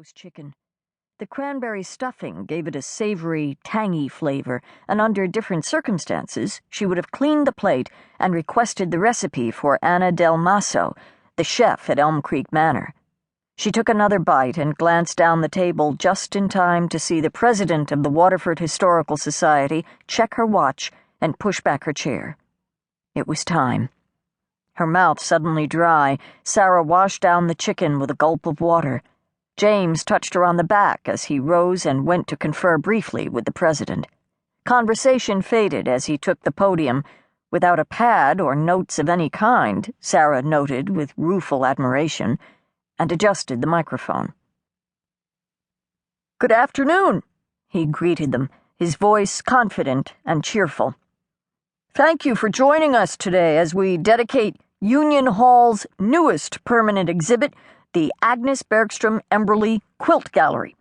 roast chicken. The cranberry stuffing gave it a savory, tangy flavor, and under different circumstances, she would have cleaned the plate and requested the recipe for Anna Del Maso, the chef at Elm Creek Manor. She took another bite and glanced down the table just in time to see the president of the Waterford Historical Society check her watch and push back her chair. It was time. Her mouth suddenly dry, Sarah washed down the chicken with a gulp of water. James touched her on the back as he rose and went to confer briefly with the president. Conversation faded as he took the podium. Without a pad or notes of any kind, Sarah noted with rueful admiration, and adjusted the microphone. "Good afternoon," he greeted them, his voice confident and cheerful. "Thank you for joining us today as we dedicate Union Hall's newest permanent exhibit, the Agnes Bergstrom Emberley Quilt Gallery."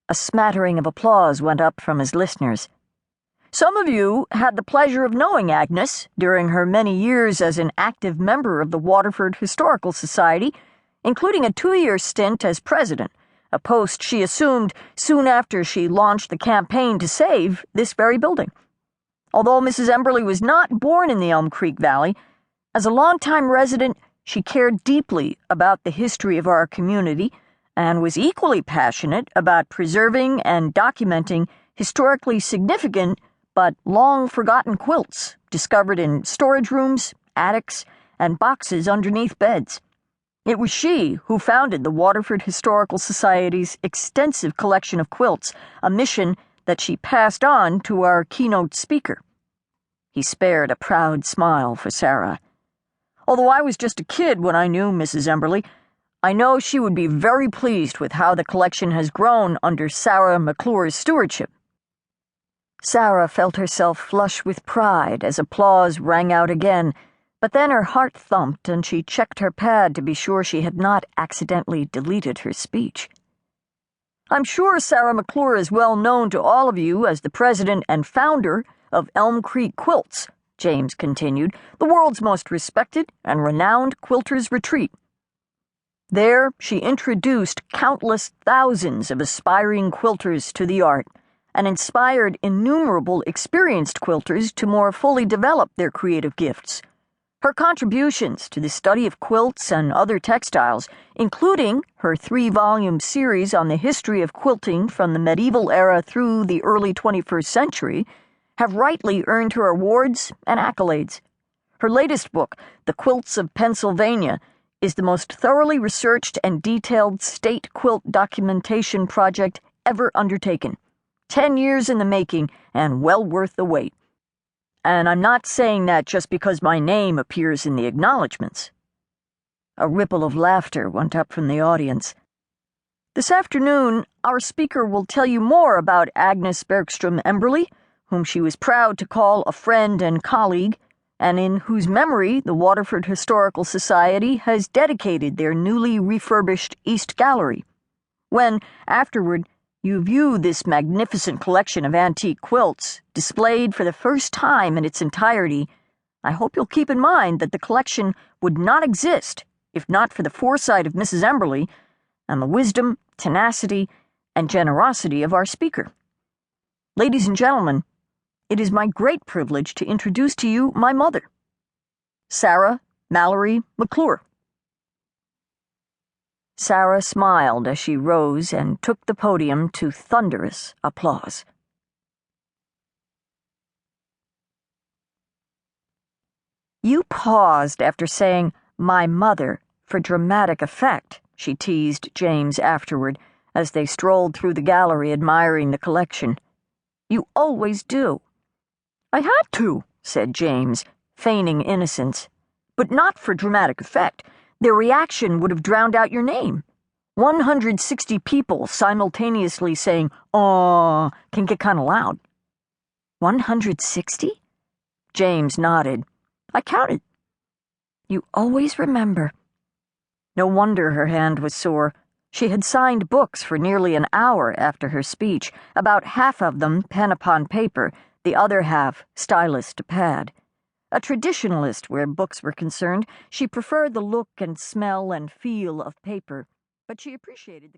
A smattering of applause went up from his listeners. Some of you had the pleasure of knowing Agnes during her many years as an active member of the Waterford Historical Society, including a 2-year stint as president, a post she assumed soon after she launched the campaign to save this very building. Although Mrs. Emberley was not born in the Elm Creek Valley, as a longtime resident, she cared deeply about the history of our community and was equally passionate about preserving and documenting historically significant but long-forgotten quilts discovered in storage rooms, attics, and boxes underneath beds. It was she who founded the Waterford Historical Society's extensive collection of quilts, a mission that she passed on to our keynote speaker. He spared a proud smile for Sarah. "Although I was just a kid when I knew Mrs. Emberley, I know she would be very pleased with how the collection has grown under Sarah McClure's stewardship." Sarah felt herself flush with pride as applause rang out again, but then her heart thumped and she checked her pad to be sure she had not accidentally deleted her speech. "I'm sure Sarah McClure is well known to all of you as the president and founder of Elm Creek Quilts," James continued, "the world's most respected and renowned quilters' retreat. There, she introduced countless thousands of aspiring quilters to the art and inspired innumerable experienced quilters to more fully develop their creative gifts. Her contributions to the study of quilts and other textiles, including her 3-volume series on the history of quilting from the medieval era through the early 21st century, have rightly earned her awards and accolades. Her latest book, The Quilts of Pennsylvania, is the most thoroughly researched and detailed state quilt documentation project ever undertaken. 10 years in the making and well worth the wait. And I'm not saying that just because my name appears in the acknowledgments." A ripple of laughter went up from the audience. "This afternoon, our speaker will tell you more about Agnes Bergstrom Emberley, whom she was proud to call a friend and colleague, and in whose memory the Waterford Historical Society has dedicated their newly refurbished East Gallery. When, afterward, you view this magnificent collection of antique quilts, displayed for the first time in its entirety, I hope you'll keep in mind that the collection would not exist if not for the foresight of Mrs. Emberley and the wisdom, tenacity, and generosity of our speaker. Ladies and gentlemen, it is my great privilege to introduce to you my mother, Sarah Mallory McClure." Sarah smiled as she rose and took the podium to thunderous applause. "You paused after saying, 'my mother,' for dramatic effect," she teased James afterward, as they strolled through the gallery admiring the collection. "You always do." "I had to," said James, feigning innocence. "But not for dramatic effect. Their reaction would have drowned out your name. 160 people simultaneously saying, 'Aw,' can get kind of loud." 160? James nodded. "I counted." "You always remember." No wonder her hand was sore. She had signed books for nearly an hour after her speech, about half of them pen upon paper, the other half stylus to pad. A traditionalist where books were concerned, she preferred the look and smell and feel of paper, but she appreciated the